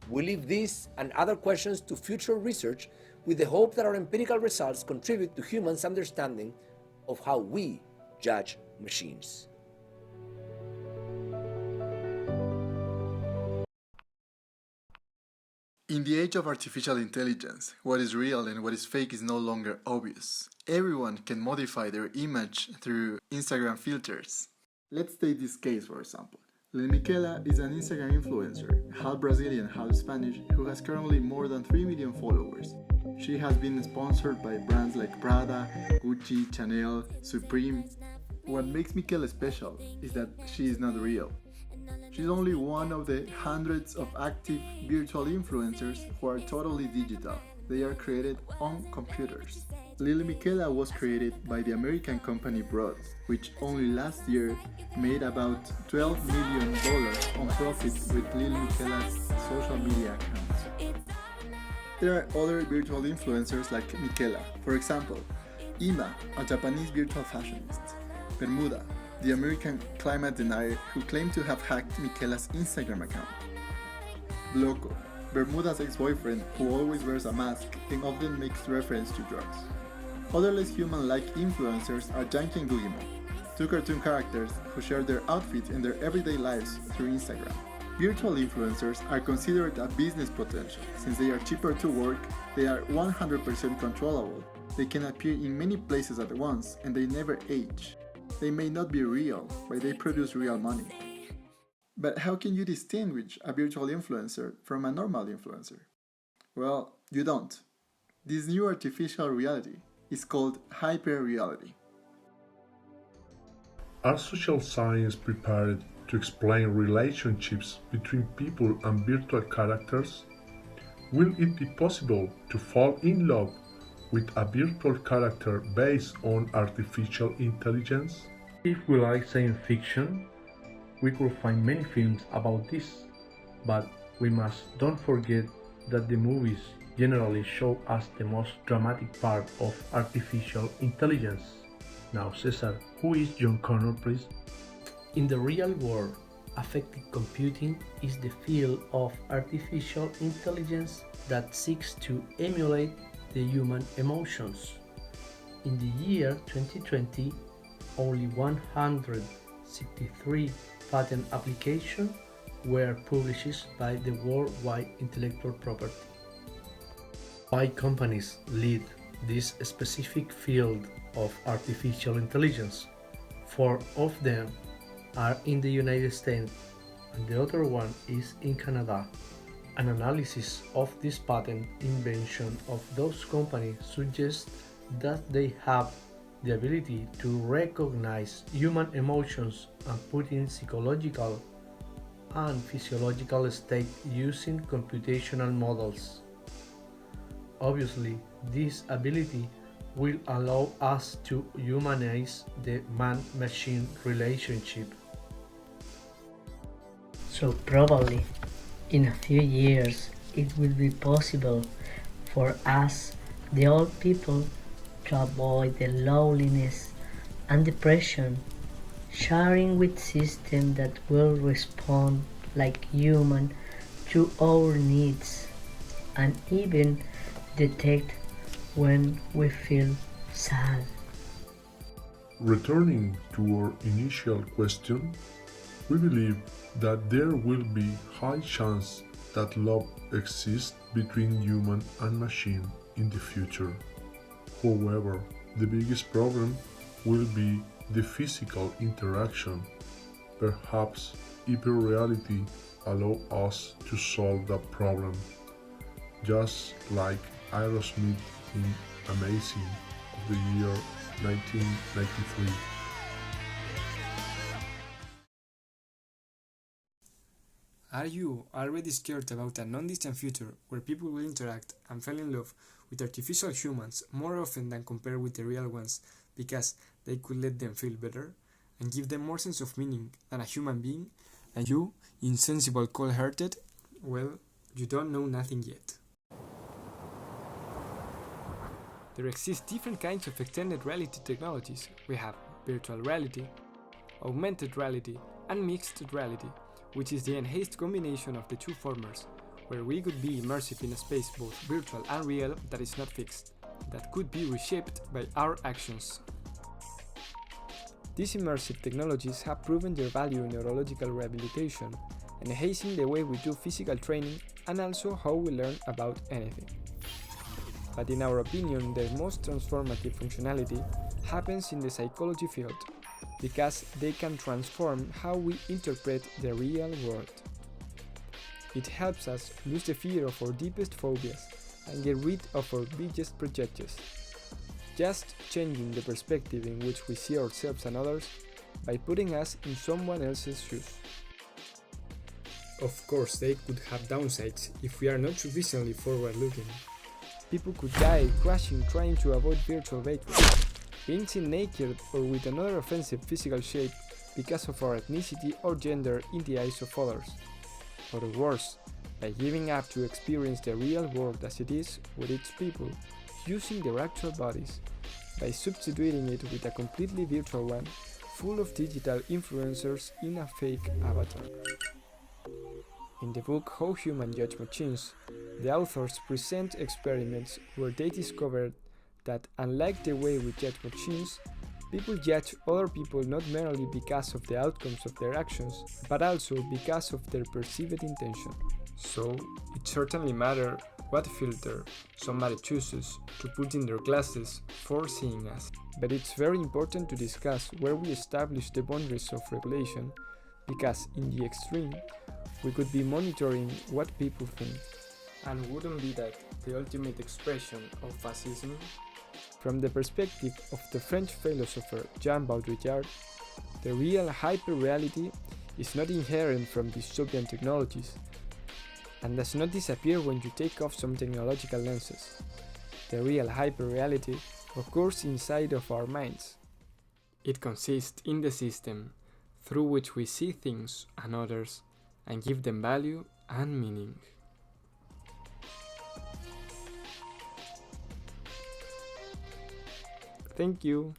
We leave these and other questions to future research with the hope that our empirical results contribute to humans' understanding of how we judge machines. In the age of artificial intelligence, what is real and what is fake is no longer obvious. Everyone can modify their image through Instagram filters. Let's take this case for example. Lil Miquela is an Instagram influencer, half Brazilian, half Spanish, who has currently more than 3 million followers. She has been sponsored by brands like Prada, Gucci, Chanel, Supreme. What makes Miquela special is that she is not real. She's only one of the hundreds of active virtual influencers who are totally digital. They are created on computers. Lil Miquela was created by the American company Prof, which only last year made about $12 million on profit with Lil Miquela's social media accounts. There are other virtual influencers like Miquela, for example, Ima, a Japanese virtual fashionist, Bermuda, the American climate denier who claimed to have hacked Miquela's Instagram account, Loco, Bermuda's ex-boyfriend who always wears a mask and often makes reference to drugs. Other less human-like influencers are Yankee and Boogeyman, two cartoon characters who share their outfits and their everyday lives through Instagram. Virtual influencers are considered a business potential. Since they are cheaper to work, they are 100% controllable. They can appear in many places at once and they never age. They may not be real, but they produce real money. But how can you distinguish a virtual influencer from a normal influencer? Well, you don't. This new artificial reality is called hyperreality. Are social science prepared to explain relationships between people and virtual characters? Will it be possible to fall in love with a virtual character based on artificial intelligence? If we like science fiction, we could find many films about this, but we must don't forget that the movies generally show us the most dramatic part of artificial intelligence. Now, Cesar, who is John Connor, please? In the real world, affective computing is the field of artificial intelligence that seeks to emulate the human emotions. In the year 2020, only 163 patent applications were published by the worldwide intellectual property. 5 companies lead this specific field of artificial intelligence. 4 of them are in the United States and the other one is in Canada. An analysis of this patent invention of those companies suggests that they have the ability to recognize human emotions and put in psychological and physiological state using computational models. Obviously, this ability will allow us to humanize the man-machine relationship. So probably in a few years it will be possible for us, the old people, to avoid the loneliness and depression, sharing with systems that will respond like human to our needs and even detect when we feel sad. Returning to our initial question, we believe that there will be high chance that love exists between human and machine in the future. However, the biggest problem will be the physical interaction. Perhaps hyperreality allows us to solve that problem, just like Aerosmith in Amazing of the year 1993. Are you already scared about a non-distant future where people will interact and fall in love with artificial humans more often than compared with the real ones because they could let them feel better and give them more sense of meaning than a human being? And you, insensible cold-hearted, well, you don't know nothing yet. There exist different kinds of extended reality technologies. We have virtual reality, augmented reality, and mixed reality, which is the enhanced combination of the two formers. where we could be immersive in a space both virtual and real that is not fixed, that could be reshaped by our actions. These immersive technologies have proven their value in neurological rehabilitation, enhancing the way we do physical training and also how we learn about anything. But in our opinion, the most transformative functionality happens in the psychology field, because they can transform how we interpret the real world. It helps us lose the fear of our deepest phobias and get rid of our biggest prejudices, just changing the perspective in which we see ourselves and others by putting us in someone else's shoes. Of course, they could have downsides if we are not sufficiently forward-looking. People could die crashing trying to avoid virtual vehicles, being seen naked or with another offensive physical shape because of our ethnicity or gender in the eyes of others. Or worse, by giving up to experience the real world as it is with its people, using their actual bodies, by substituting it with a completely virtual one, full of digital influencers in a fake avatar. In the book How Humans Judge Machines, the authors present experiments where they discovered that, unlike the way we judge machines, people judge other people not merely because of the outcomes of their actions, but also because of their perceived intention. So, it certainly matters what filter somebody chooses to put in their glasses for seeing us. But it's very important to discuss where we establish the boundaries of regulation, because in the extreme, we could be monitoring what people think. And wouldn't be that the ultimate expression of fascism? From the perspective of the French philosopher Jean Baudrillard, the real hyper-reality is not inherent from dystopian technologies, and does not disappear when you take off some technological lenses. The real hyper-reality occurs inside of our minds. It consists in the system through which we see things and others and give them value and meaning. Thank you.